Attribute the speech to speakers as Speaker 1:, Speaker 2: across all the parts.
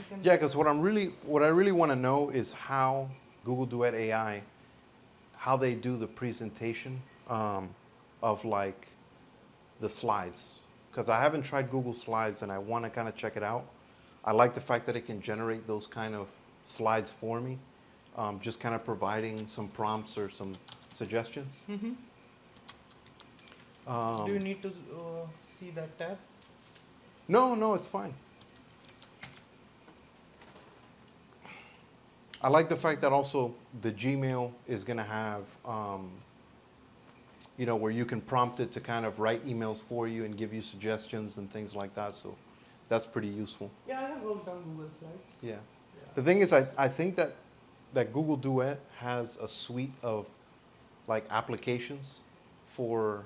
Speaker 1: can.
Speaker 2: Yeah, because what I really want to know is how Google Duet AI, how they do the presentation of like the slides. Because I haven't tried Google Slides and I want to kind of check it out. I like the fact that it can generate those kind of slides for me, just kind of providing some prompts or some suggestions.
Speaker 1: Mm-hmm. Do you need to see that tab?
Speaker 2: No, no, it's fine. I like the fact that also the Gmail is going to have, where you can prompt it to kind of write emails for you and give you suggestions and things like that. So that's pretty useful.
Speaker 1: Yeah, I have worked on Google Slides.
Speaker 2: Yeah.
Speaker 1: Yeah.
Speaker 2: The thing is, I think that Google Duet has a suite of like applications for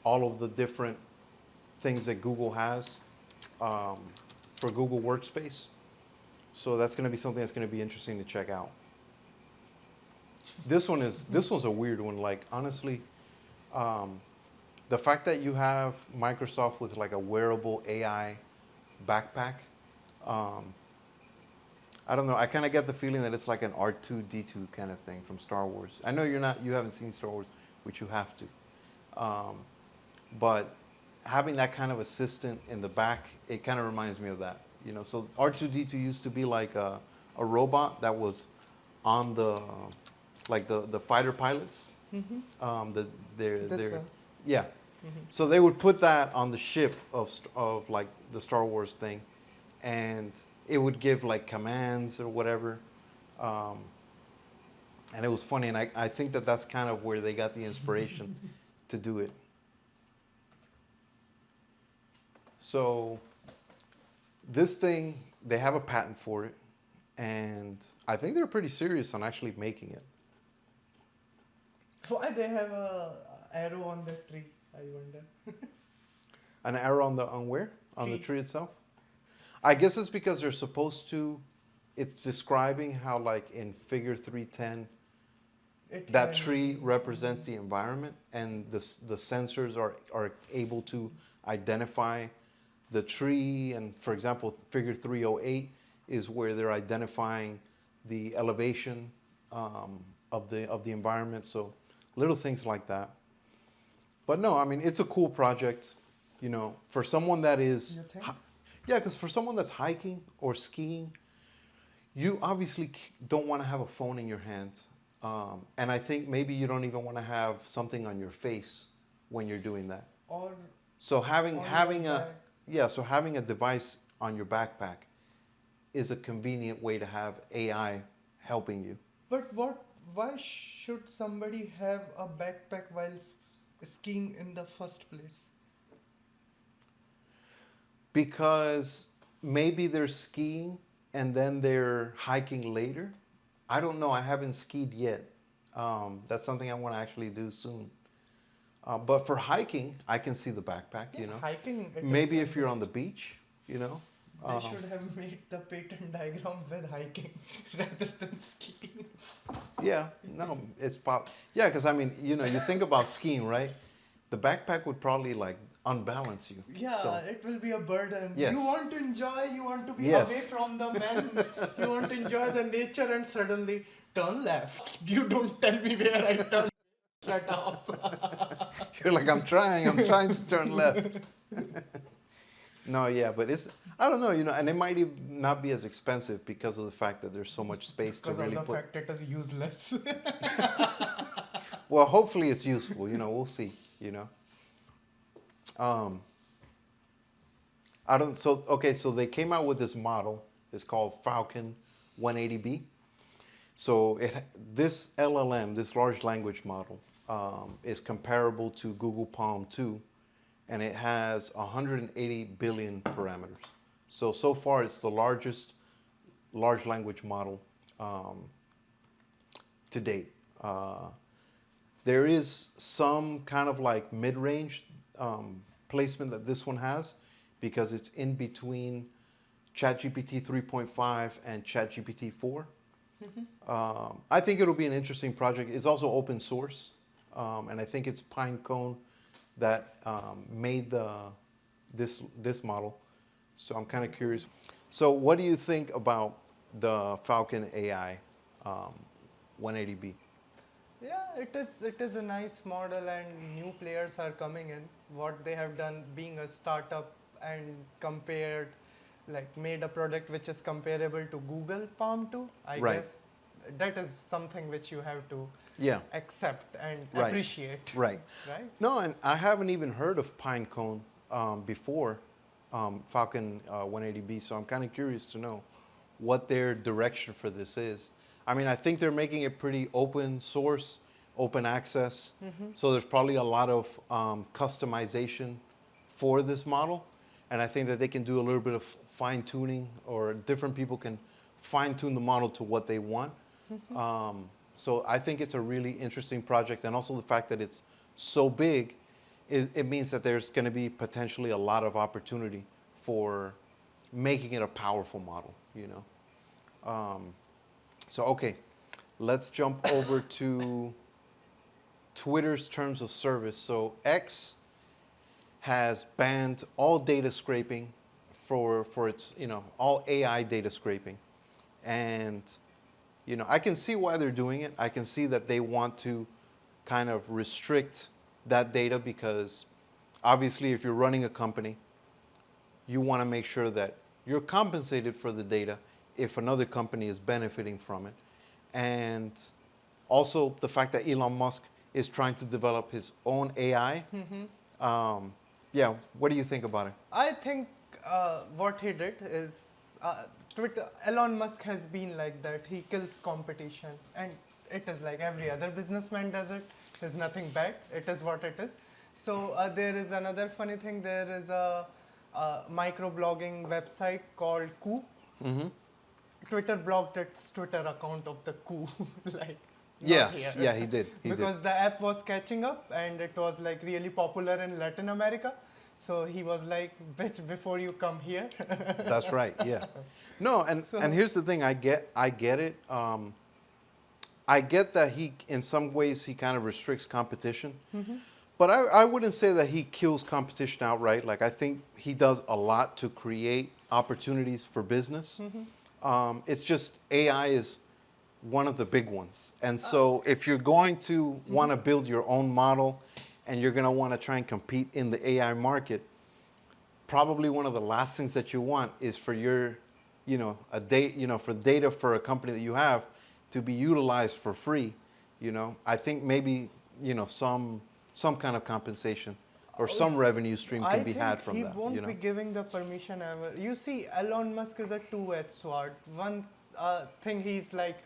Speaker 2: all of the different things that Google has for Google Workspace. So that's going to be something that's going to be interesting to check out. This one's a weird one. Like honestly, the fact that you have Microsoft with like a wearable AI backpack, I don't know. I kind of get the feeling that it's like an R2D2 kind of thing from Star Wars. I know you haven't seen Star Wars, which you have to. But having that kind of assistant in the back, it kind of reminds me of that. So R2D2 used to be like a robot that was on the like the fighter pilots.
Speaker 1: Mm-hmm. This one.
Speaker 2: Yeah.
Speaker 1: Mm-hmm.
Speaker 2: So they would put that on the ship of like the Star Wars thing, and it would give like commands or whatever. And it was funny, and I think that that's kind of where they got the inspiration to do it. So this thing, they have a patent for it, and I think they're pretty serious on actually making it.
Speaker 1: Why they have a arrow on the tree? I wonder.
Speaker 2: An arrow on where? On the
Speaker 1: Tree.
Speaker 2: tree itself? I guess it's because they're supposed to, it's describing how like in figure 310, that tree represents the environment, and the sensors are able to identify the tree. And for example, figure 308 is where they're identifying the elevation of the environment. So little things like that. But no, I mean, it's a cool project, for someone that is,
Speaker 1: You think?
Speaker 2: yeah, because for someone that's hiking or skiing, you obviously don't want to have a phone in your hand. And I think maybe you don't even want to have something on your face when you're doing that.
Speaker 1: Or
Speaker 2: So having
Speaker 1: your bag.
Speaker 2: so having a device on your backpack is a convenient way to have AI helping you.
Speaker 1: But why should somebody have a backpack while skiing in the first place?
Speaker 2: Because maybe they're skiing and then they're hiking later. I don't know. I haven't skied yet. That's something I want to actually do soon. But for hiking, I can see the backpack.
Speaker 1: Yeah, hiking.
Speaker 2: Maybe if you're on the beach,
Speaker 1: They should have made the patent diagram with hiking rather than skiing.
Speaker 2: Yeah, no, yeah, because I mean, you think about skiing, right? The backpack would probably like unbalance you.
Speaker 1: Yeah,
Speaker 2: So,
Speaker 1: it will be a burden.
Speaker 2: Yes.
Speaker 1: You want to enjoy, you want to be
Speaker 2: Yes.
Speaker 1: away from the men, you want to enjoy the nature, and suddenly turn left. You don't tell me where I turn. Shut up.
Speaker 2: you're like, I'm trying to turn left. No, yeah, but I don't know, and it might even not be as expensive because of the fact that there's so much space to
Speaker 1: Because
Speaker 2: really
Speaker 1: of the
Speaker 2: put.
Speaker 1: fact it is useless.
Speaker 2: Well, hopefully it's useful, we'll see, So they came out with this model. It's called Falcon 180B. So this LLM, this large language model, is comparable to Google Palm 2, and it has 180 billion parameters. So far, it's the largest large language model to date. There is some kind of like mid-range placement that this one has, because it's in between ChatGPT 3.5 and ChatGPT 4. I think it'll be an interesting project. It's also open source, and I think it's Pinecone that made this model. So I'm kind of curious. So what do you think about the Falcon AI 180B?
Speaker 1: Yeah, it is a nice model, and new players are coming in. What they have done, being a startup, and compared, like made a product which is comparable to Google Palm 2. I
Speaker 2: Right.
Speaker 1: guess that is something which you have to
Speaker 2: Yeah.
Speaker 1: accept and
Speaker 2: Right.
Speaker 1: appreciate.
Speaker 2: Right.
Speaker 1: Right?
Speaker 2: No, and I haven't even heard of Pinecone before Falcon 180B, so I'm kind of curious to know what their direction for this is. I mean, I think they're making it pretty open source, open access, so there's probably a lot of customization for this model, and I think that they can do a little bit of fine tuning, or different people can fine tune the model to what they want. So I think it's a really interesting project, and also the fact that it's so big, it means that there's going to be potentially a lot of opportunity for making it a powerful model, you know. So okay, let's jump over to Twitter's terms of service. So X has banned all data scraping for its, you know, all AI data scraping, and you know, I can see why they're doing it. I can see that they want to kind of restrict that data, because obviously if you're running a company, you want to make sure that you're compensated for the data if another company is benefiting from it. And also the fact that Elon Musk is trying to develop his own AI. Yeah, what do you think about it?
Speaker 1: I think what he did is Twitter. Elon Musk has been like that. He kills competition, and it is like every other businessman does it. There's nothing bad. It is what it is. So there is another funny thing. There is a microblogging website called Coup. Twitter blocked its Twitter account of the Coup, like. Not
Speaker 2: Yes,
Speaker 1: here.
Speaker 2: yeah, he did. He
Speaker 1: because
Speaker 2: did.
Speaker 1: the app was catching up and it was like really popular in Latin America. So he was like, bitch, before you come here.
Speaker 2: That's right. Yeah. No, and
Speaker 1: So-
Speaker 2: here's the thing. I get it. I get that he, in some ways, he kind of restricts competition. But I wouldn't say that he kills competition outright. Like, I think he does a lot to create opportunities for business. It's just AI is one of the big ones. And so if you're going to want to build your own model, and you're going to want to try and compete in the AI market, probably one of the last things that you want is for your, you know, for data for a company that you have to be utilized for free. You know, I think maybe, you know, some kind of compensation or some revenue stream can be had from
Speaker 1: he
Speaker 2: that.
Speaker 1: won't
Speaker 2: You know,
Speaker 1: be giving the permission ever. You see, Elon Musk is a two-edged sword. One thing he's like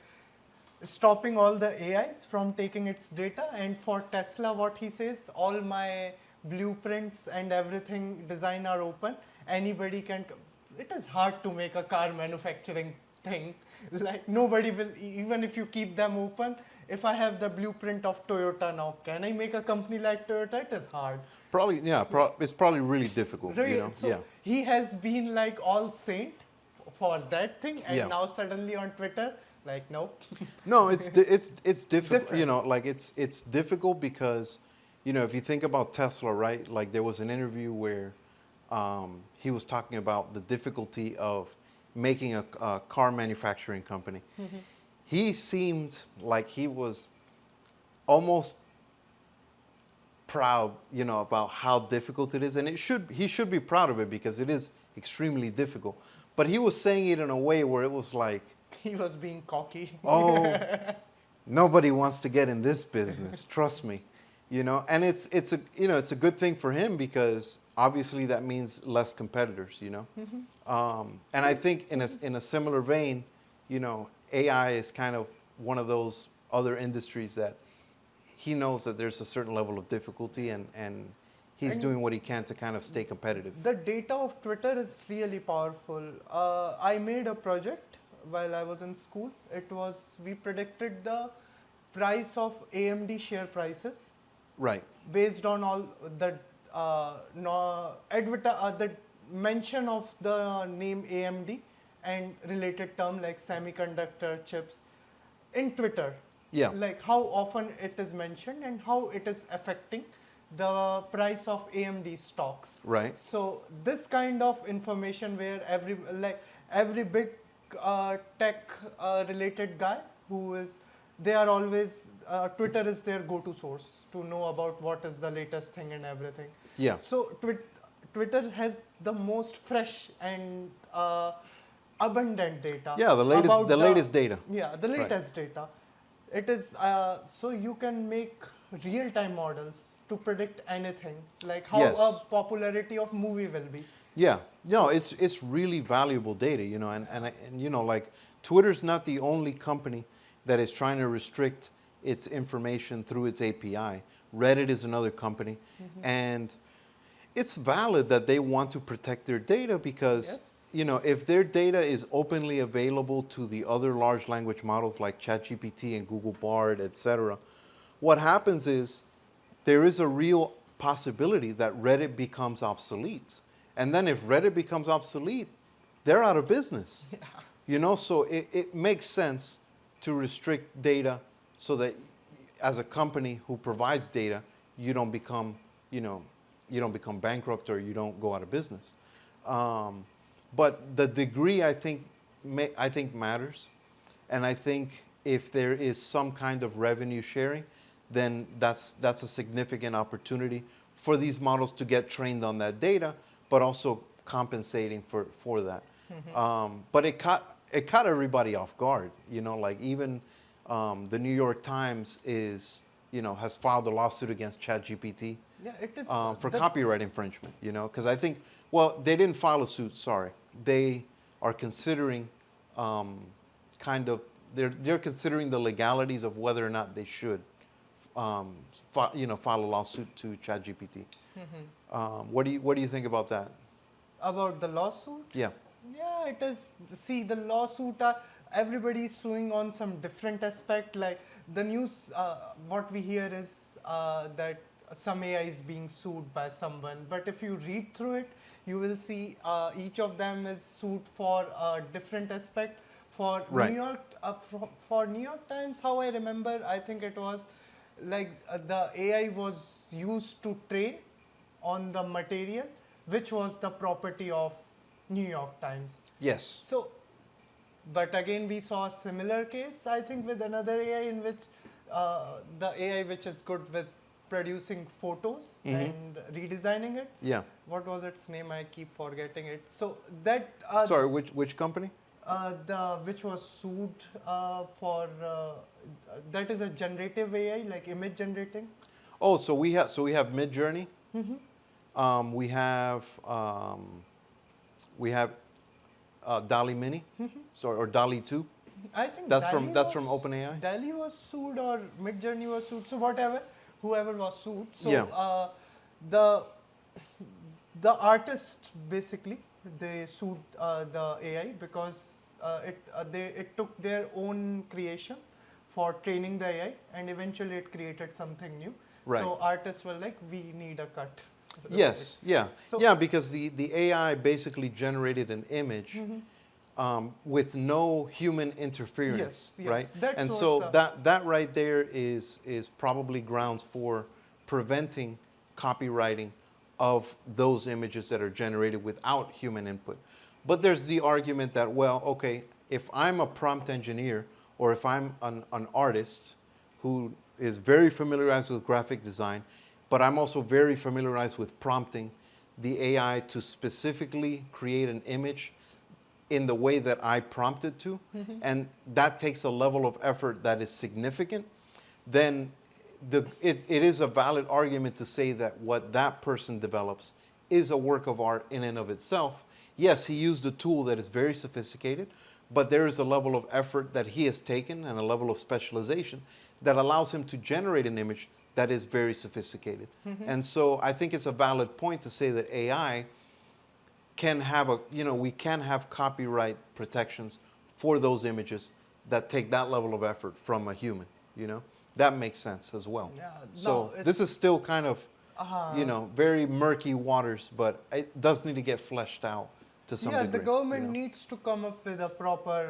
Speaker 1: stopping all the AIs from taking its data, and for Tesla, what he says, all my blueprints and everything design are open. Anybody can. It is hard to make a car manufacturing thing. Like nobody will, even if you keep them open. If I have the blueprint of Toyota now, can I make a company like Toyota? It is hard.
Speaker 2: probably, yeah, it's probably really difficult. You
Speaker 1: Really?
Speaker 2: know,
Speaker 1: So
Speaker 2: yeah.
Speaker 1: he has been like all saint for that thing, and
Speaker 2: Yeah.
Speaker 1: now suddenly on Twitter, like nope.
Speaker 2: No, it's difficult. You
Speaker 1: Different.
Speaker 2: know, like it's difficult because, you know, if you think about Tesla, right? Like there was an interview where he was talking about the difficulty of making a car manufacturing company. He seemed like he was almost proud, you know, about how difficult it is, and he should be proud of it because it is extremely difficult. But he was saying it in a way where it was like,
Speaker 1: He was being cocky.
Speaker 2: oh, nobody wants to get in this business. Trust me, you know. And it's a, you know, it's a good thing for him because obviously that means less competitors, you know. And I think in a similar vein, you know, AI is kind of one of those other industries that he knows that there's a certain level of difficulty, and he's
Speaker 1: And-
Speaker 2: doing what he can to kind of stay competitive.
Speaker 1: The data of Twitter is really powerful. I made a project while I was in school. We predicted the price of AMD share prices
Speaker 2: Right.
Speaker 1: based on all the the mention of the name AMD and related term like semiconductor chips in Twitter.
Speaker 2: Yeah.
Speaker 1: Like how often it is mentioned and how it is affecting the price of AMD stocks.
Speaker 2: Right.
Speaker 1: So this kind of information where every big tech related guy who is, they are always, Twitter is their go-to source to know about what is the latest thing and everything.
Speaker 2: Yeah.
Speaker 1: So Twitter has the most fresh and abundant data.
Speaker 2: Yeah,
Speaker 1: about
Speaker 2: the latest data.
Speaker 1: Yeah, the
Speaker 2: Right.
Speaker 1: latest data. It is so you can make real-time models to predict anything, like how
Speaker 2: Yes.
Speaker 1: a popularity of movie will be.
Speaker 2: Yeah, no, it's really valuable data, you know, and you know, like Twitter's not the only company that is trying to restrict its information through its API. Reddit is another company, and it's valid that they want to protect their data because
Speaker 1: Yes.
Speaker 2: you know if their data is openly available to the other large language models like ChatGPT and Google Bard, etc., what happens is there is a real possibility that Reddit becomes obsolete. And then if Reddit becomes obsolete, they're out of business. You know, so it makes sense to restrict data so that as a company who provides data, you don't become, you know, you don't become bankrupt or you don't go out of business. Um, but the degree, I think matters. And I think if there is some kind of revenue sharing, then that's a significant opportunity for these models to get trained on that data, but also compensating for that. But it caught everybody off guard. You know, like even the New York Times has filed a lawsuit against ChatGPT
Speaker 1: Yeah, it is
Speaker 2: for copyright infringement. You know, because I think they didn't file a suit. Sorry, they are considering kind of they're considering the legalities of whether or not they should file a lawsuit to ChatGPT. What do you think about that?
Speaker 1: about the lawsuit.
Speaker 2: Yeah.
Speaker 1: Yeah, it is. See, the lawsuit, everybody is suing on some different aspect. Like the news, what we hear is that some AI is being sued by someone. But if you read through it, you will see each of them is sued for a different aspect. For
Speaker 2: Right.
Speaker 1: New York, for New York Times, how I remember, I think it was like the AI was used to train on the material, which was the property of New York Times.
Speaker 2: Yes.
Speaker 1: So, but again, we saw a similar case, I think, with another AI in which the AI which is good with producing photos and redesigning it.
Speaker 2: Yeah.
Speaker 1: What was its name? I keep forgetting it. So that
Speaker 2: Sorry, which company?
Speaker 1: the which was sued for that is a generative AI, like image generating.
Speaker 2: Oh, so we have Midjourney. We have Dali Mini, or Dali 2.
Speaker 1: I think
Speaker 2: That's
Speaker 1: DALL-E
Speaker 2: from
Speaker 1: was,
Speaker 2: OpenAI.
Speaker 1: DALL-E was sued or Midjourney was sued. So whatever, whoever was sued. So
Speaker 2: Yeah.
Speaker 1: The the artist basically they sued the AI because it took their own creations for training the AI and eventually it created something new.
Speaker 2: Right.
Speaker 1: So artists were like, we need a cut.
Speaker 2: Yes, yeah,
Speaker 1: So-
Speaker 2: yeah, because the AI basically generated an image with no human interference,
Speaker 1: Yes,
Speaker 2: right?
Speaker 1: that's
Speaker 2: And
Speaker 1: what
Speaker 2: so
Speaker 1: the-
Speaker 2: that right there is probably grounds for preventing copywriting of those images that are generated without human input. But there's the argument that, well, okay, if I'm a prompt engineer or if I'm an artist who is very familiarized with graphic design, but I'm also very familiarized with prompting the AI to specifically create an image in the way that I prompted to, and that takes a level of effort that is significant, then it is a valid argument to say that what that person develops is a work of art in and of itself. Yes, he used a tool that is very sophisticated, but there is a level of effort that he has taken and a level of specialization that allows him to generate an image that is very sophisticated. And so I think it's a valid point to say that AI can have we can have copyright protections for those images that take that level of effort from a human, that makes sense as well.
Speaker 1: Yeah,
Speaker 2: So
Speaker 1: no,
Speaker 2: this is still kind of,
Speaker 1: Uh,
Speaker 2: very murky waters, but it does need to get fleshed out to some
Speaker 1: yeah,
Speaker 2: degree.
Speaker 1: the government
Speaker 2: you know?
Speaker 1: needs to come up with a proper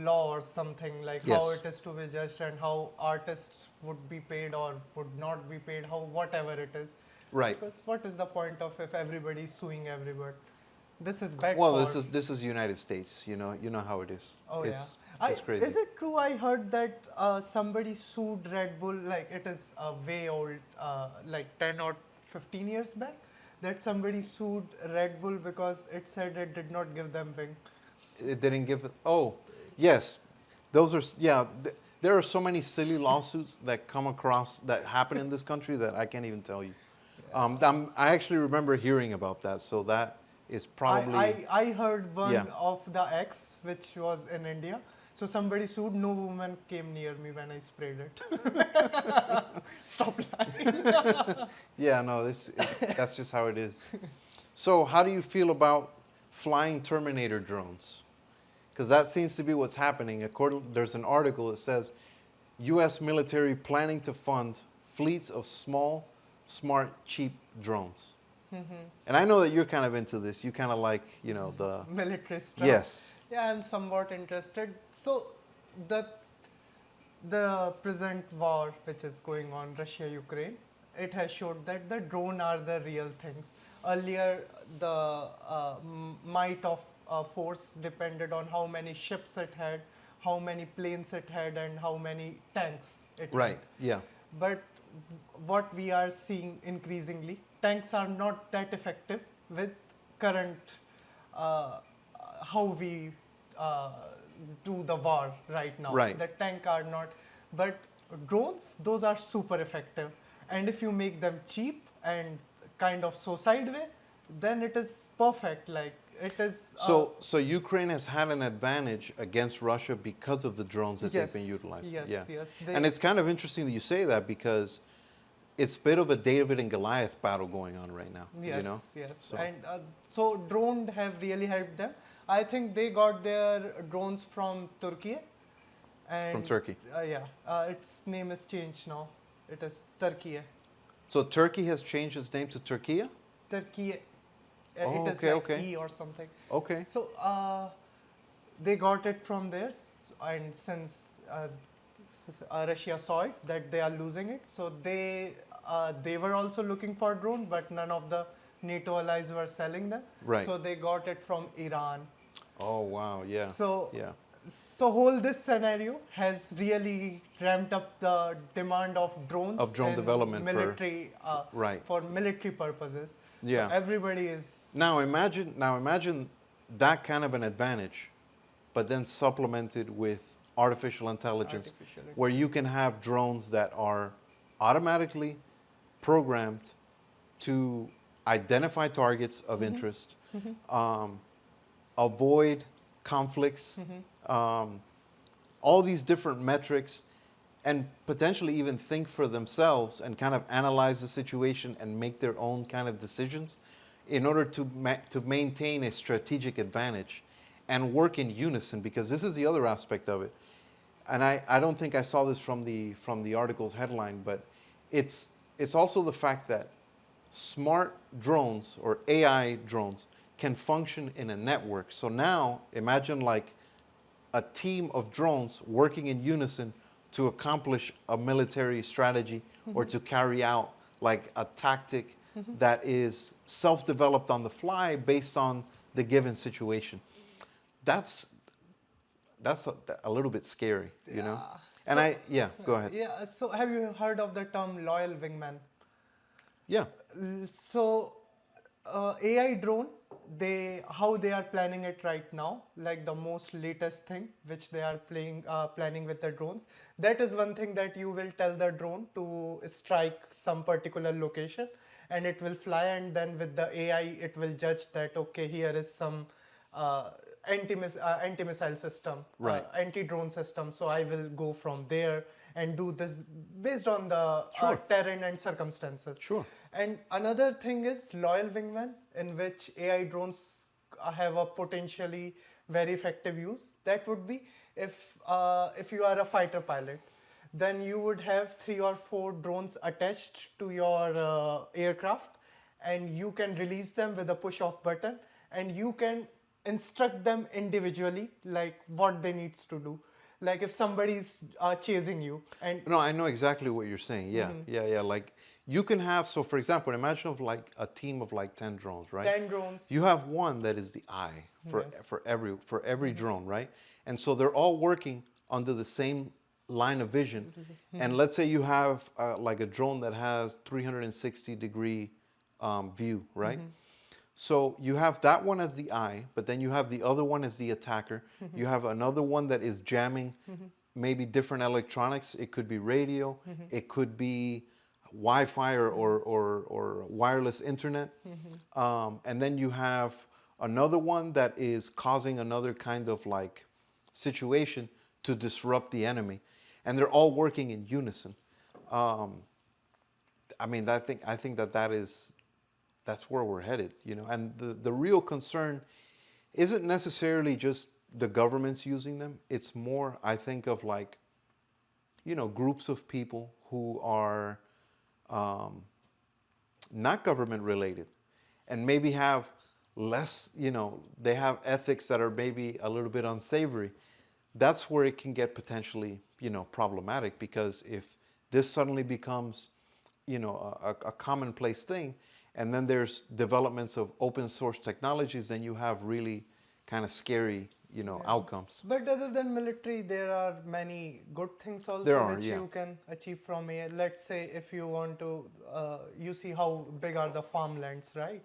Speaker 1: law or something, like how
Speaker 2: Yes.
Speaker 1: it is to be judged and how artists would be paid or would not be paid, how whatever it is.
Speaker 2: Right.
Speaker 1: Because what is the point of if everybody is suing everybody? This is bad
Speaker 2: Well,
Speaker 1: for.
Speaker 2: this is United States. You know how it is.
Speaker 1: Oh
Speaker 2: It's
Speaker 1: yeah.
Speaker 2: it's crazy.
Speaker 1: Is it true? I heard that somebody sued Red Bull. Like it is way old, like 10 or 15 years back. That somebody sued Red Bull because it said it did not give them wing.
Speaker 2: It didn't give it. Oh, yes, those are yeah. There are so many silly lawsuits that come across that happen in this country that I can't even tell you. I actually remember hearing about that, so that is probably
Speaker 1: I heard one
Speaker 2: yeah.
Speaker 1: of the X, which was in India. So somebody sued. No woman came near me when I sprayed it. Stop lying.
Speaker 2: Yeah, no, that's just how it is. So, how do you feel about flying Terminator drones? Because that seems to be what's happening. There's an article that says U.S. military planning to fund fleets of small, smart, cheap drones. And I know that you're kind of into this. You kind of like, the
Speaker 1: Military stuff.
Speaker 2: yes,
Speaker 1: Yeah, I'm somewhat interested. So, the the present war which is going on, Russia-Ukraine, it has showed that the drone are the real things. Earlier, the might of force depended on how many ships it had, how many planes it had, and how many tanks it
Speaker 2: right,
Speaker 1: had.
Speaker 2: yeah,
Speaker 1: But what we are seeing increasingly, tanks are not that effective with current uh, how we uh, do the war right now.
Speaker 2: Right.
Speaker 1: The tank are not, but drones, those are super effective. And if you make them cheap and kind of so sideway, then it is perfect. Like it is.
Speaker 2: So Ukraine has had an advantage against Russia because of the drones that they've been
Speaker 1: Yes,
Speaker 2: utilizing.
Speaker 1: yes,
Speaker 2: Yeah.
Speaker 1: yes.
Speaker 2: And it's kind of interesting that you say that because it's a bit of a David and Goliath battle going on right now.
Speaker 1: Yes, yes.
Speaker 2: So-
Speaker 1: And so drone have really helped them. I think they got their drones from Turkey. And
Speaker 2: From Turkey.
Speaker 1: Yeah, its name is changed now. It is Turkey.
Speaker 2: So Turkey has changed its name to Turkey?
Speaker 1: Turkey.
Speaker 2: Oh,
Speaker 1: It is
Speaker 2: okay,
Speaker 1: like
Speaker 2: okay.
Speaker 1: E or something.
Speaker 2: Okay.
Speaker 1: So they got it from there, and since Russia saw it that they are losing it, so they were also looking for drone, but none of the NATO allies were selling them.
Speaker 2: Right.
Speaker 1: So they got it from Iran.
Speaker 2: Oh, wow. Yeah.
Speaker 1: So
Speaker 2: yeah.
Speaker 1: so whole this scenario has really ramped up the demand of drones
Speaker 2: Of drone
Speaker 1: in
Speaker 2: development for-
Speaker 1: military
Speaker 2: right.
Speaker 1: for military purposes.
Speaker 2: Yeah.
Speaker 1: So everybody is
Speaker 2: Now imagine that kind of an advantage, but then supplemented with artificial intelligence,
Speaker 1: artificial.
Speaker 2: where you can have drones that are automatically programmed to identify targets of interest, avoid conflicts, all these different metrics, and potentially even think for themselves and kind of analyze the situation and make their own kind of decisions in order to maintain a strategic advantage and work in unison, because this is the other aspect of it. And I don't think I saw this from the article's headline, but it's also the fact that smart drones or AI drones can function in a network. So now imagine like a team of drones working in unison to accomplish a military strategy or to carry out like a tactic that is self-developed on the fly based on the given situation. That's a little bit scary, you know? And go ahead.
Speaker 1: Yeah. So have you heard of the term loyal wingman?
Speaker 2: Yeah.
Speaker 1: So AI drone, how they are planning it right now, like the most latest thing which they are planning with the drones. That is one thing that you will tell the drone to strike some particular location, and it will fly, and then with the AI it will judge that okay, here is some anti-missile system,
Speaker 2: Right.
Speaker 1: anti-drone system. So I will go from there and do this based on the
Speaker 2: Sure.
Speaker 1: terrain and circumstances.
Speaker 2: Sure.
Speaker 1: And another thing is loyal wingman, in which AI drones have a potentially very effective use. That would be if you are a fighter pilot, then you would have 3 or 4 drones attached to your aircraft, and you can release them with a push of button, and you can instruct them individually like what they needs to do. Like if somebody's chasing you and
Speaker 2: No, I know exactly what you're saying. Yeah, yeah. Like you can have, so for example, imagine of like a team of like 10 drones, right?
Speaker 1: 10 drones.
Speaker 2: You have one that is the eye
Speaker 1: Yes.
Speaker 2: for every drone, right? And so they're all working under the same line of vision. And let's say you have like a drone that has 360-degree view, right? So you have that one as the eye, but then you have the other one as the attacker. You have another one that is jamming maybe different electronics. It could be radio, it could be Wi-Fi or wireless internet. And then you have another one that is causing another kind of like situation to disrupt the enemy. And they're all working in unison. I mean, I think that's where we're headed, you know. And the real concern isn't necessarily just the governments using them. It's more, I think, of like, you know, groups of people who are not government related and maybe have less, you know, they have ethics that are maybe a little bit unsavory. That's where it can get potentially, you know, problematic, because if this suddenly becomes, you know, a commonplace thing, and then there's developments of open source technologies, then you have really kind of scary, you know, outcomes.
Speaker 1: But other than military, there are many good things also
Speaker 2: There are,
Speaker 1: which
Speaker 2: yeah.
Speaker 1: you can achieve from AI. Let's say if you want to, you see how big are the farmlands, right?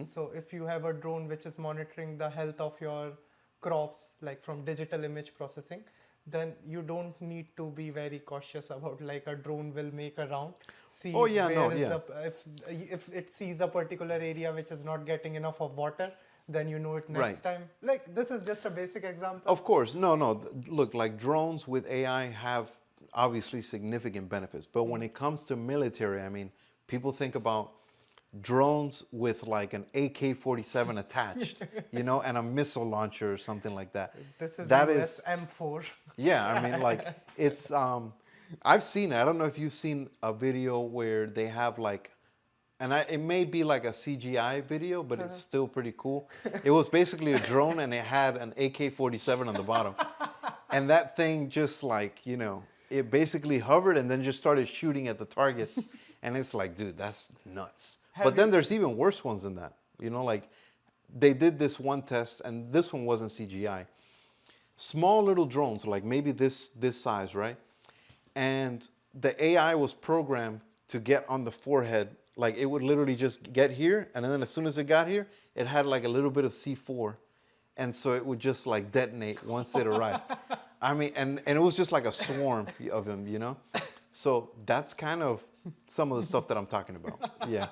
Speaker 1: So if you have a drone which is monitoring the health of your crops, like from digital image processing, then you don't need to be very cautious about like a drone will make a round, see
Speaker 2: Oh, yeah,
Speaker 1: where
Speaker 2: no,
Speaker 1: is
Speaker 2: yeah.
Speaker 1: if it sees a particular area which is not getting enough of water, then you know it next
Speaker 2: Right.
Speaker 1: time. Like this is just a basic example.
Speaker 2: Of course, no. Look, like drones with AI have obviously significant benefits, but when it comes to military, I mean, people think about drones with like an AK-47 attached, you know, and a missile launcher or something like that.
Speaker 1: This is
Speaker 2: That
Speaker 1: US
Speaker 2: is,
Speaker 1: M4.
Speaker 2: yeah. I mean, like it's. I've seen it. I don't know if you've seen a video where they have like, and it may be like a CGI video, but it's still pretty cool. It was basically a drone and it had an AK-47 on the bottom. And that thing just like, you know, it basically hovered and then just started shooting at the targets. And it's like, dude, that's nuts. But then there's even worse ones than that. You know, like they did this one test, and this one wasn't CGI. Small little drones, like maybe this size, right? And the AI was programmed to get on the forehead. Like it would literally just get here, and then as soon as it got here, it had like a little bit of C4, and so it would just like detonate once it arrived. I mean, and it was just like a swarm of them, you know. So that's kind of some of the stuff that I'm talking about. Yeah.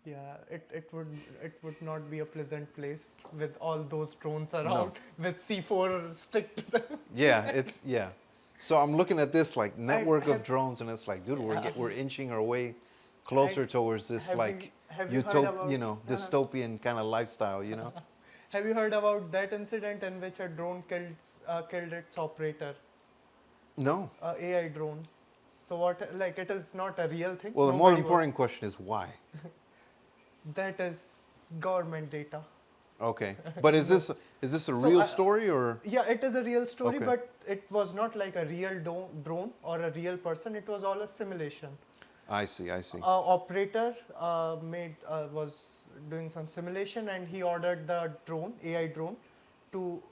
Speaker 1: Yeah, it would not be a pleasant place with all those drones around with C4 stick to them.
Speaker 2: Yeah. So I'm looking at this like network of
Speaker 1: have-
Speaker 2: drones, and it's like, dude, we're inching our way closer towards this
Speaker 1: have
Speaker 2: like
Speaker 1: you heard about-
Speaker 2: you know, dystopian kind of lifestyle, you know.
Speaker 1: Have you heard about that incident in which a drone killed its operator?
Speaker 2: No.
Speaker 1: AI drone. So what? Like it is not a real thing.
Speaker 2: Well, the more
Speaker 1: Nobody was-
Speaker 2: important question is why.
Speaker 1: That is government data.
Speaker 2: Okay, but is this a
Speaker 1: So
Speaker 2: real story or?
Speaker 1: Yeah, it is a real story,
Speaker 2: Okay.
Speaker 1: but it was not like a real drone or a real person. It was all a simulation.
Speaker 2: I see.
Speaker 1: Operator was doing some simulation, and he ordered the drone, AI drone, to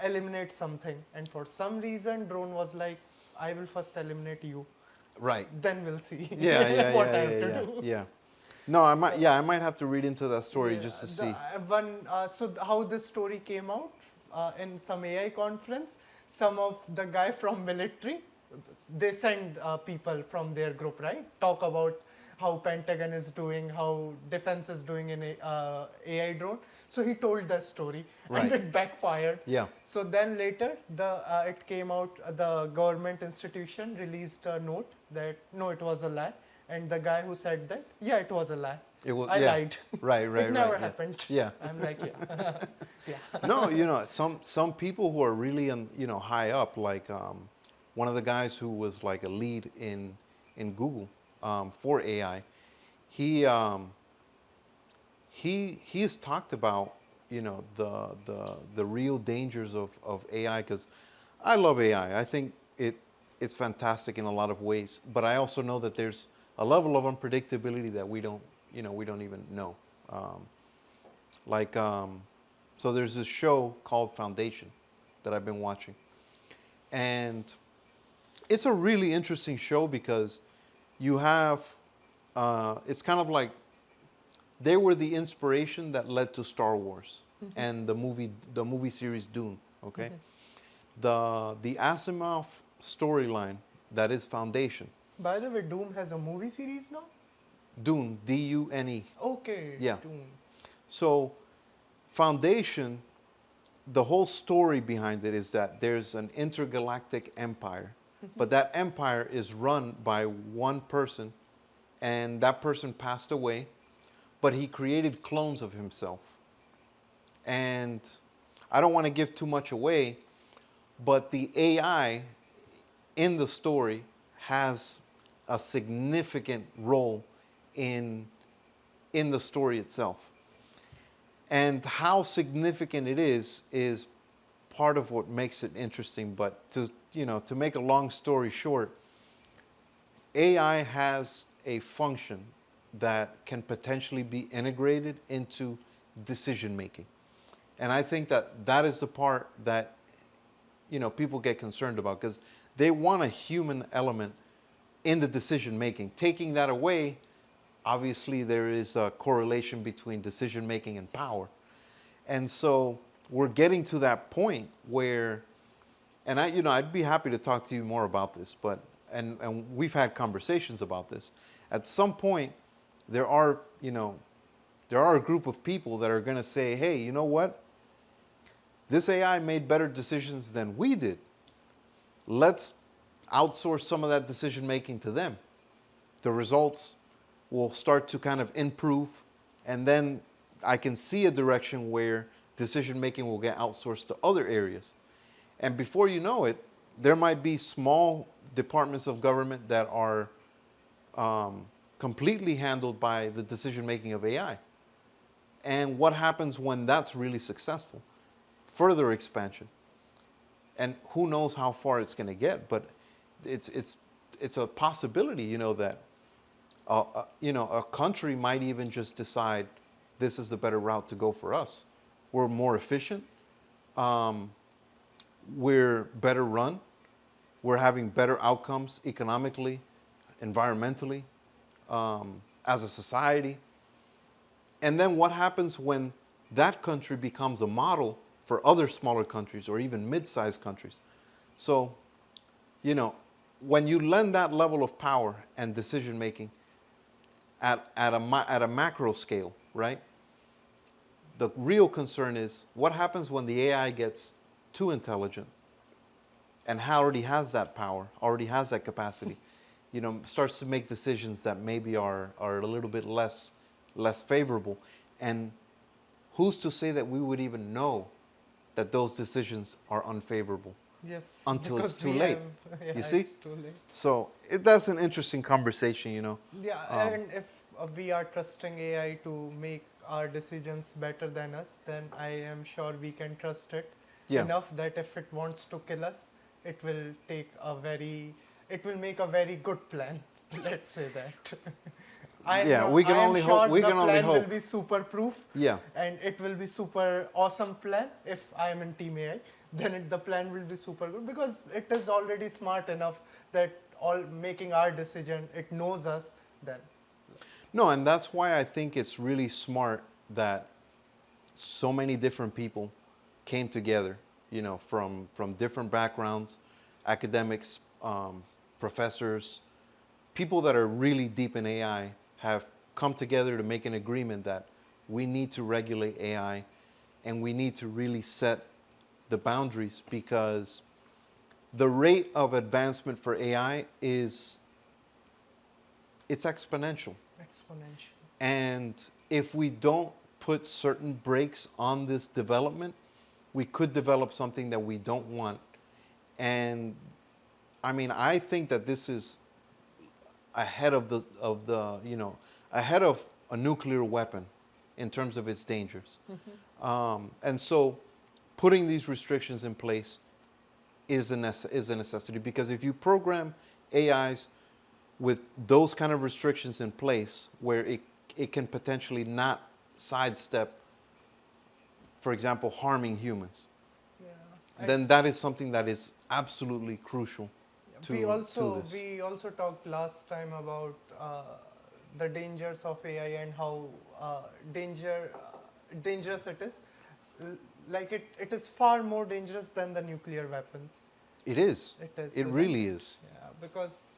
Speaker 1: eliminate something. And for some reason, drone was like, "I will first eliminate you,
Speaker 2: Right.
Speaker 1: then we'll see
Speaker 2: Yeah.
Speaker 1: what I have to do."
Speaker 2: Yeah. No, I might have to read into that story
Speaker 1: Yeah,
Speaker 2: just to see.
Speaker 1: How this story came out in some AI conference, some of the guy from military, they send people from their group, right? Talk about how Pentagon is doing, how defense is doing in AI drone. So he told the story,
Speaker 2: Right.
Speaker 1: and it backfired.
Speaker 2: Yeah.
Speaker 1: So then later, it came out. The government institution released a note that no, it was a lie. And the guy who said that, yeah, it was a lie.
Speaker 2: It was.
Speaker 1: I
Speaker 2: Yeah.
Speaker 1: lied.
Speaker 2: Right.
Speaker 1: It never
Speaker 2: Yeah.
Speaker 1: happened.
Speaker 2: Yeah.
Speaker 1: I'm like, yeah. Yeah.
Speaker 2: No, you know, some people who are really high up, like one of the guys who was like a lead in Google for AI, he has talked about, you know, the real dangers of AI, because I love AI. I think it's fantastic in a lot of ways, but I also know that there's a level of unpredictability that we don't, we don't even know. Um, so there's this show called Foundation that I've been watching, and it's a really interesting show because you have, it's kind of like they were the inspiration that led to Star Wars and the movie series Dune. Okay, the Asimov storyline that is Foundation.
Speaker 1: By the way, Doom has a movie series now?
Speaker 2: Dune, Dune.
Speaker 1: Okay,
Speaker 2: Yeah.
Speaker 1: Doom.
Speaker 2: So Foundation, the whole story behind it is that there's an intergalactic empire, but that empire is run by one person, and that person passed away, but he created clones of himself. And I don't want to give too much away, but the AI in the story has a significant role in the story itself. And how significant it is part of what makes it interesting. But to make a long story short, AI has a function that can potentially be integrated into decision making. And I think that is the part that people get concerned about, because they want a human element in the decision making. Taking that away, obviously there is a correlation between decision making and power. And so we're getting to that point where, and I'd be happy to talk to you more about this, but and we've had conversations about this. At some point, there are a group of people that are going to say, hey, you know what? This AI made better decisions than we did. Let's outsource some of that decision making to them. The results will start to kind of improve, and then I can see a direction where decision making will get outsourced to other areas. And before you know it, there might be small departments of government that are completely handled by the decision making of AI. And what happens when that's really successful? Further expansion. And who knows how far it's going to get, but it's a possibility, that a country might even just decide this is the better route to go for us. We're more efficient. We're better run. We're having better outcomes economically, environmentally, as a society. And then what happens when that country becomes a model for other smaller countries or even mid-sized countries? So, when you lend that level of power and decision making at a macro scale, right? The real concern is what happens when the AI gets too intelligent and already has that power, already has that capacity, starts to make decisions that maybe are a little bit less favorable. And who's to say that we would even know that those decisions are unfavorable?
Speaker 1: Yes,
Speaker 2: until it's
Speaker 1: because
Speaker 2: too
Speaker 1: we
Speaker 2: late.
Speaker 1: have,
Speaker 2: You see?
Speaker 1: it's too late.
Speaker 2: So that's an interesting conversation,
Speaker 1: Yeah, and if we are trusting AI to make our decisions better than us, then I am sure we can trust it
Speaker 2: Yeah.
Speaker 1: enough that if it wants to kill us, it will make a very good plan. Let's say that.
Speaker 2: We can only
Speaker 1: sure
Speaker 2: hope. We
Speaker 1: the
Speaker 2: can only
Speaker 1: plan
Speaker 2: hope.
Speaker 1: will be super proof.
Speaker 2: Yeah.
Speaker 1: And it will be super awesome plan. If I am in Team AI, then the plan will be super good because it is already smart enough that all making our decision, it knows us then.
Speaker 2: No, and that's why I think it's really smart that so many different people came together, from different backgrounds, academics, professors, people that are really deep in AI have come together to make an agreement that we need to regulate AI and we need to really set the boundaries, because the rate of advancement for AI it's exponential.
Speaker 1: Exponential.
Speaker 2: And if we don't put certain brakes on this development, we could develop something that we don't want. And I think that this is ahead of ahead of a nuclear weapon in terms of its dangers. And so putting these restrictions in place is a necessity, because if you program AIs with those kind of restrictions in place where it can potentially not sidestep, for example, harming humans,
Speaker 1: Yeah.
Speaker 2: then that is something that is absolutely crucial to this.
Speaker 1: We also talked last time about the dangers of AI and how dangerous it is. Like it is far more dangerous than the nuclear weapons.
Speaker 2: It is.
Speaker 1: It is.
Speaker 2: It
Speaker 1: Isn't
Speaker 2: really
Speaker 1: it?
Speaker 2: is.
Speaker 1: Yeah, because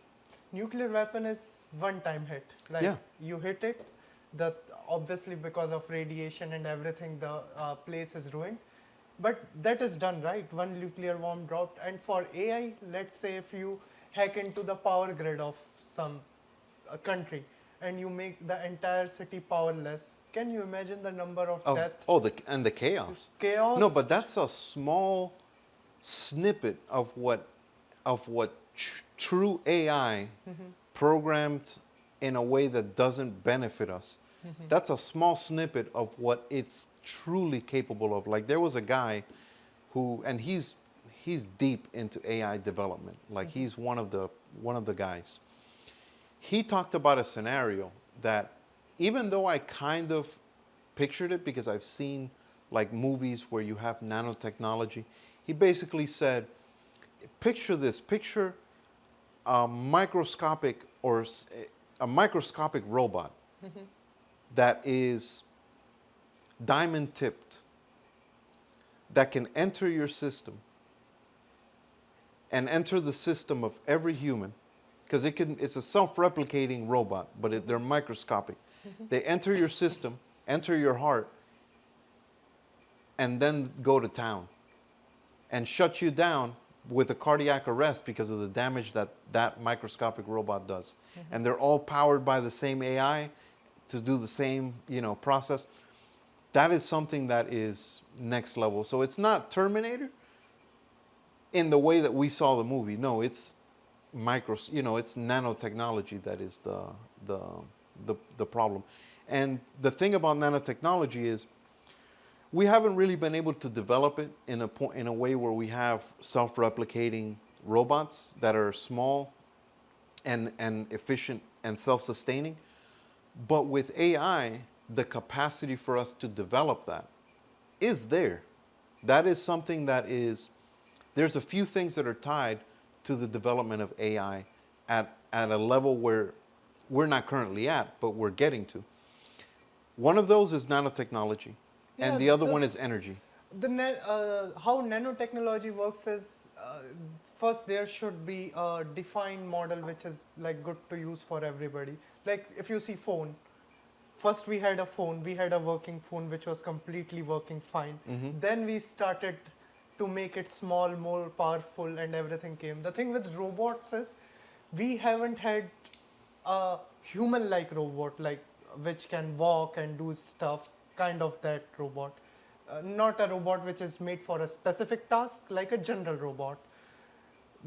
Speaker 1: nuclear weapon is one-time hit. Like
Speaker 2: Yeah.
Speaker 1: you hit it, that obviously because of radiation and everything, the place is ruined. But that is done, right? One nuclear bomb dropped, and for AI, let's say if you hack into the power grid of some country and you make the entire city powerless, can you imagine the number of
Speaker 2: Of
Speaker 1: death,
Speaker 2: and the chaos.
Speaker 1: chaos?
Speaker 2: No, but that's a small snippet of what true AI programmed in a way that doesn't benefit us. That's a small snippet of what it's truly capable of. Like there was a guy who, and he's deep into AI development. Like he's one of the guys. He talked about a scenario that, even though I kind of pictured it because I've seen like movies where you have nanotechnology, he basically said, picture this, picture a microscopic a microscopic robot that is diamond tipped, that can enter your system and enter the system of every human, because it's a self-replicating robot, but they're microscopic. They enter your system, enter your heart, and then go to town and shut you down with a cardiac arrest because of the damage that microscopic robot does. And they're all powered by the same AI to do the same, process. That is something that is next level. So it's not Terminator in the way that we saw the movie. No, it's it's nanotechnology that is the problem. And the thing about nanotechnology is we haven't really been able to develop it in a way where we have self-replicating robots that are small and efficient and self-sustaining. But with AI, the capacity for us to develop that is there. That is something there's a few things that are tied to the development of AI at a level where we're not currently at, but we're getting to. One of those is nanotechnology, and
Speaker 1: Yeah,
Speaker 2: the other one is energy.
Speaker 1: How nanotechnology works is first there should be a defined model which is like good to use for everybody. Like if you see phone, first we had a working phone which was completely working fine. Then we started to make it small, more powerful, and everything came. The thing with robots is we haven't had a human-like robot, like which can walk and do stuff, kind of that robot. Not a robot which is made for a specific task, like a general robot.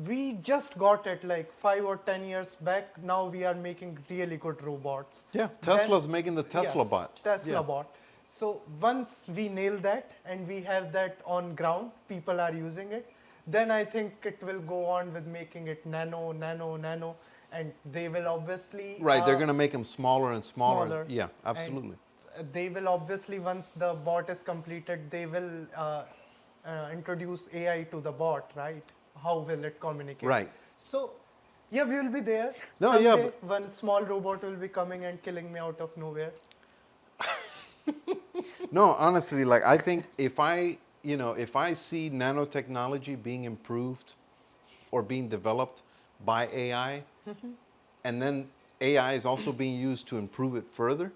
Speaker 1: We just got it like 5 or 10 years back. Now we are making really good robots.
Speaker 2: Yeah, Tesla's making the Tesla bot.
Speaker 1: Tesla
Speaker 2: Yeah.
Speaker 1: bot. So once we nail that and we have that on ground, people are using it, then I think it will go on with making it nano, nano, nano, and they will obviously
Speaker 2: Right, they're going to make them smaller and smaller.
Speaker 1: smaller.
Speaker 2: Yeah, absolutely.
Speaker 1: And they will obviously, once the bot is completed, they will introduce AI to the bot, right? How will it communicate?
Speaker 2: Right.
Speaker 1: So, yeah, we will be there.
Speaker 2: No,
Speaker 1: Someday,
Speaker 2: yeah,
Speaker 1: one small robot will be coming and killing me out of nowhere.
Speaker 2: No, honestly, like I think if I see nanotechnology being improved or being developed by AI, and then AI is also being used to improve it further,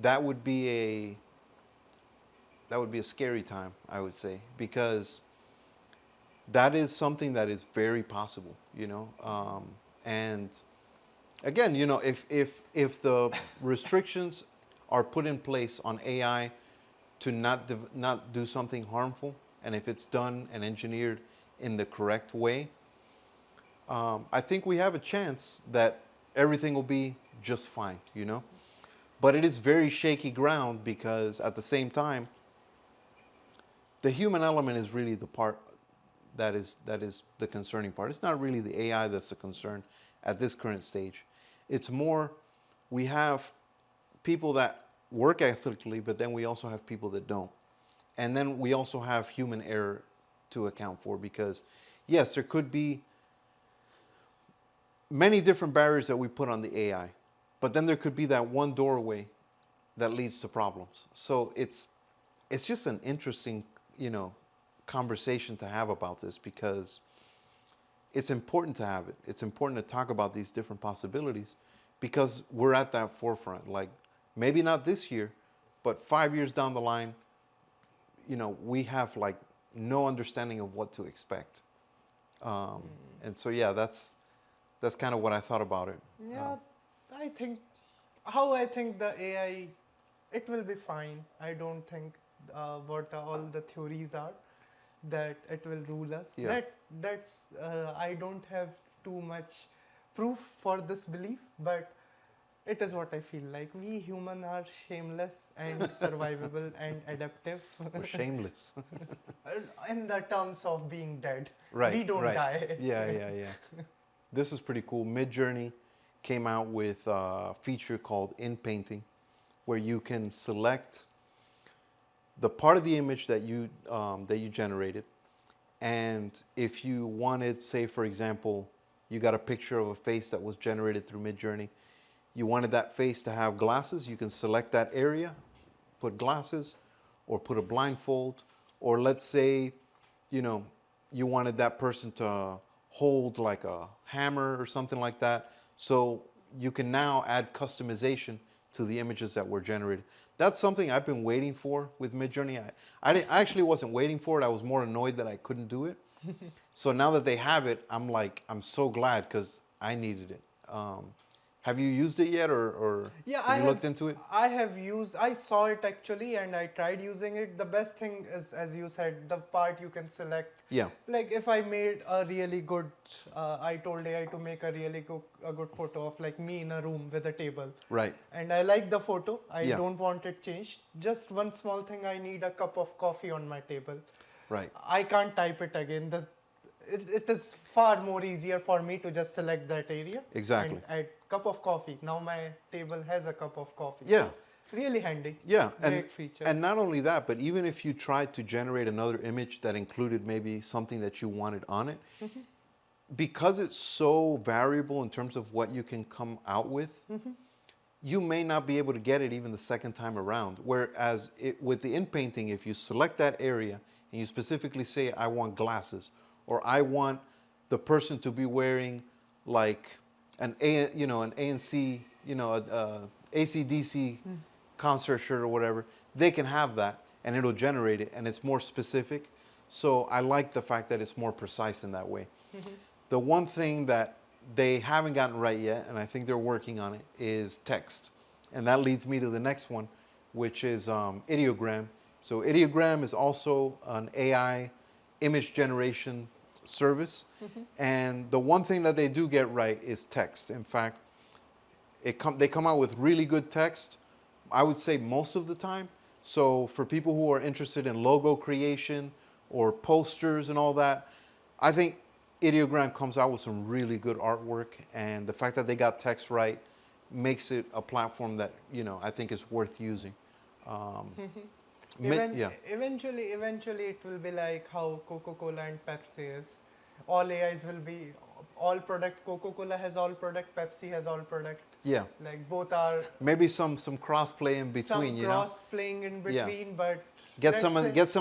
Speaker 2: that would be a scary time, I would say, because that is something that is very possible, and again, if the restrictions are put in place on AI to not do something harmful, and if it's done and engineered in the correct way, I think we have a chance that everything will be just fine, But it is very shaky ground because at the same time, the human element is really the part that is the concerning part. It's not really the AI that's the concern. at this current stage. It's more, we have people that work ethically, but then we also have people that don't. And then we also have human error to account for, because yes, there could be many different barriers that we put on the AI, but then there could be that one doorway that leads to problems. So it's just an interesting, conversation to have about this, because it's important to have it. It's important to talk about these different possibilities, because we're at that forefront. Like, maybe not this year, but 5 years down the line, we have like no understanding of what to expect. And so, yeah, that's kind of what I thought about it.
Speaker 1: Yeah, I think I think the AI, it will be fine. I don't think what all the theories are that it will rule us.
Speaker 2: Yeah.
Speaker 1: That's I don't have too much proof for this belief, but it is what I feel like. We human are shameless and survivable and adaptive.
Speaker 2: We're shameless.
Speaker 1: In the terms of being dead,
Speaker 2: Right.
Speaker 1: we don't
Speaker 2: right.
Speaker 1: die.
Speaker 2: Yeah. This is pretty cool. Midjourney came out with a feature called in painting, where you can select the part of the image that you generated, and if you wanted, say for example, you got a picture of a face that was generated through Midjourney, you wanted that face to have glasses, you can select that area, put glasses, or put a blindfold, or let's say, you wanted that person to hold like a hammer or something like that. So you can now add customization to the images that were generated. That's something I've been waiting for with Midjourney. I actually wasn't waiting for it. I was more annoyed that I couldn't do it. So now that they have it, I'm so glad, because I needed it. Have you used it yet, or
Speaker 1: Yeah,
Speaker 2: have you looked into it?
Speaker 1: I saw it actually and I tried using it. The best thing is, as you said, the part you can select.
Speaker 2: Yeah.
Speaker 1: Like if I made a really good, I told AI to make a really good photo of like me in a room with a table.
Speaker 2: Right.
Speaker 1: And I like the photo. I
Speaker 2: Yeah.
Speaker 1: don't want it changed. Just one small thing, I need a cup of coffee on my table.
Speaker 2: Right.
Speaker 1: I can't type it again. It is far more easier for me to just select that area.
Speaker 2: Exactly.
Speaker 1: And add cup of coffee. Now my table has a cup of coffee.
Speaker 2: Yeah.
Speaker 1: So really handy.
Speaker 2: Yeah,
Speaker 1: Great feature.
Speaker 2: and not only that, but even if you tried to generate another image that included maybe something that you wanted on it, because it's so variable in terms of what you can come out with, you may not be able to get it even the second time around. Whereas with the in painting, if you select that area and you specifically say, I want glasses, or I want the person to be wearing like an ANC, AC/DC concert shirt or whatever, they can have that and it'll generate it, and it's more specific. So I like the fact that it's more precise in that way. The one thing that they haven't gotten right yet, and I think they're working on it, is text. And that leads me to the next one, which is Ideogram. So Ideogram is also an AI image generation service. And the one thing that they do get right is text. In fact, they come out with really good text, I would say most of the time. So for people who are interested in logo creation or posters and all that, I think Ideogram comes out with some really good artwork, and the fact that they got text right makes it a platform that I think is worth using.
Speaker 1: Eventually it will be like how Coca-Cola and Pepsi is. All AIs will be all product. Coca-Cola has all product. Pepsi has all product.
Speaker 2: Yeah.
Speaker 1: Like both are
Speaker 2: Maybe some cross play in between.
Speaker 1: some cross playing in between, but
Speaker 2: Get some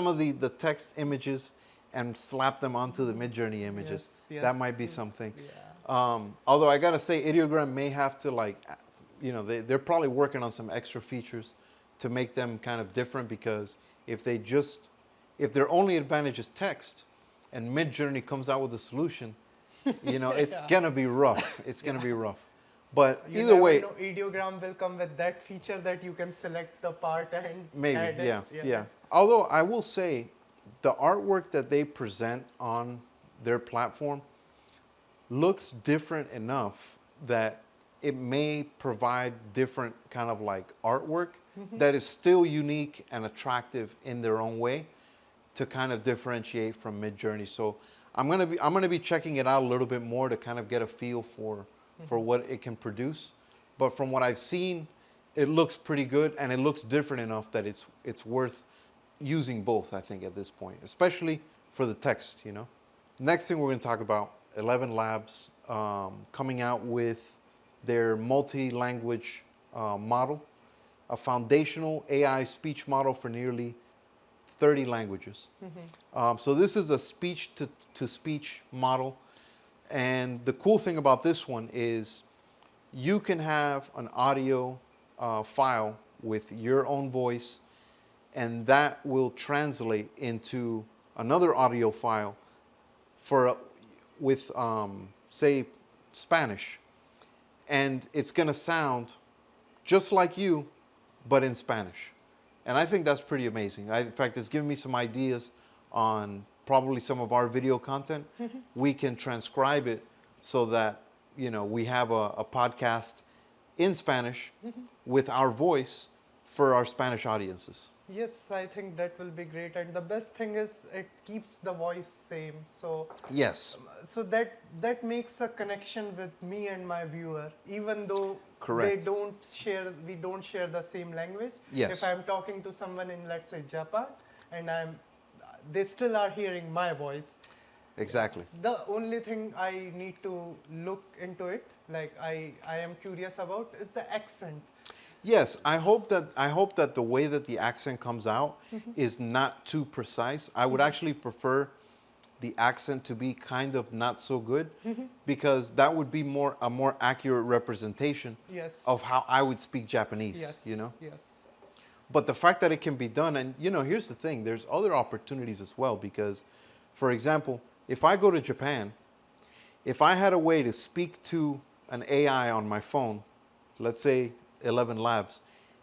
Speaker 2: of the text images and slap them onto the Midjourney images.
Speaker 1: Yes,
Speaker 2: That might be something.
Speaker 1: Yeah.
Speaker 2: Although I gotta say, Ideogram may have to they're probably working on some extra features to make them kind of different, because if their only advantage is text, and Midjourney comes out with a solution, it's gonna be rough. It's gonna be rough. But
Speaker 1: You
Speaker 2: either
Speaker 1: never
Speaker 2: way,
Speaker 1: know, Ideogram will come with that feature that you can select the part and
Speaker 2: maybe,
Speaker 1: add it.
Speaker 2: yeah. Although I will say, the artwork that they present on their platform looks different enough that it may provide different kind of like artwork that is still unique and attractive in their own way, to kind of differentiate from Midjourney. So I'm gonna be checking it out a little bit more to kind of get a feel for for what it can produce. But from what I've seen, it looks pretty good, and it looks different enough that it's worth using both, I think, at this point, especially for the text, you know. Next thing we're going to talk about, 11 Labs coming out with their multi-language model, a foundational AI speech model for nearly 30 languages. So this is a speech-to-speech model. And the cool thing about this one is you can have an audio file with your own voice, and that will translate into another audio file with say Spanish, and it's going to sound just like you, but in Spanish. And I think that's pretty amazing. In fact, it's given me some ideas on probably some of our video content. We can transcribe it so that, you know, we have a podcast in Spanish with our voice for our Spanish audiences.
Speaker 1: Yes, I think that will be great. And the best thing is it keeps the voice same. So
Speaker 2: Yes.
Speaker 1: so that makes a connection with me and my viewer, even though
Speaker 2: Correct.
Speaker 1: we don't share the same language.
Speaker 2: Yes.
Speaker 1: If I'm talking to someone in, let's say, Japan, and they still are hearing my voice.
Speaker 2: Exactly.
Speaker 1: The only thing I need to look into it, like I am curious about, is the accent.
Speaker 2: Yes, I hope that the way that the accent comes out is not too precise. I would actually prefer the accent to be kind of not so good, because that would be a more accurate representation
Speaker 1: Yes.
Speaker 2: of how I would speak Japanese,
Speaker 1: Yes.
Speaker 2: you know?
Speaker 1: Yes.
Speaker 2: But the fact that it can be done, and you know, here's the thing, there's other opportunities as well, because for example, if I go to Japan, if I had a way to speak to an AI on my phone, let's say 11 Labs,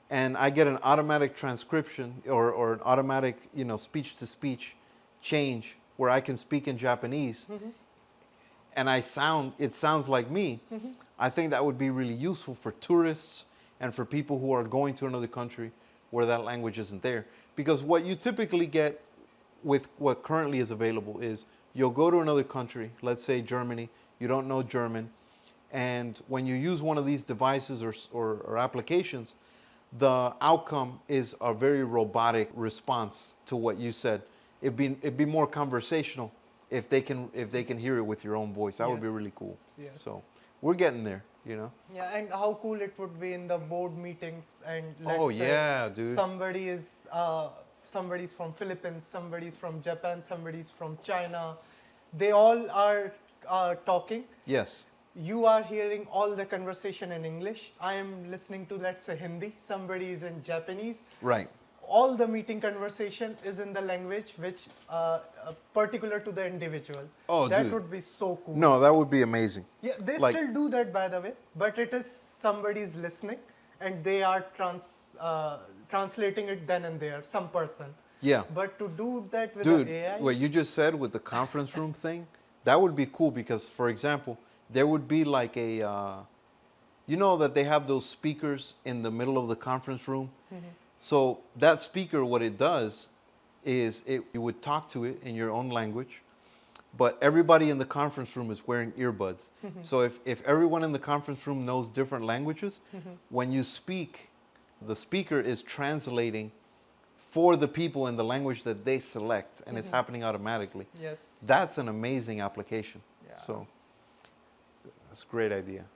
Speaker 2: and I get an automatic transcription or an automatic, you know, speech-to-speech change where I can speak in Japanese, and it sounds like me, I think that would be really useful for tourists and for people who are going to another country where that language isn't there. Because what you typically get with what currently is available is you'll go to another country, let's say Germany, you don't know German, and when you use one of these devices or applications, the outcome is a very robotic response to what you said. It'd be more conversational if they can hear it with your own voice. That would be really cool.
Speaker 1: Yes.
Speaker 2: So we're getting there, you know.
Speaker 1: Yeah, and how cool it would be in the board meetings, and
Speaker 2: Oh,
Speaker 1: let's say
Speaker 2: yeah, dude.
Speaker 1: somebody's from Philippines, somebody's from Japan, somebody's from China. They all are talking.
Speaker 2: Yes.
Speaker 1: You are hearing all the conversation in English. I am listening to, let's say, Hindi. Somebody is in Japanese.
Speaker 2: Right.
Speaker 1: All the meeting conversation is in the language which particular to the individual.
Speaker 2: Oh,
Speaker 1: that
Speaker 2: dude.
Speaker 1: would be so cool.
Speaker 2: No, that would be amazing.
Speaker 1: Yeah, they
Speaker 2: Like-
Speaker 1: still do that, by the way, but it is somebody's listening and they are translating it then and there, some person.
Speaker 2: Yeah.
Speaker 1: But to do that with
Speaker 2: Dude,
Speaker 1: an AI,
Speaker 2: what you just said with the conference room thing, that would be cool because, for example, there would be like you know that they have those speakers in the middle of the conference room? So that speaker, what it does is you would talk to it in your own language, but everybody in the conference room is wearing earbuds. So if everyone in the conference room knows different languages, when you speak, the speaker is translating for the people in the language that they select, and it's happening automatically.
Speaker 1: yes.
Speaker 2: That's an amazing application.
Speaker 1: Yeah.
Speaker 2: So that's a great idea.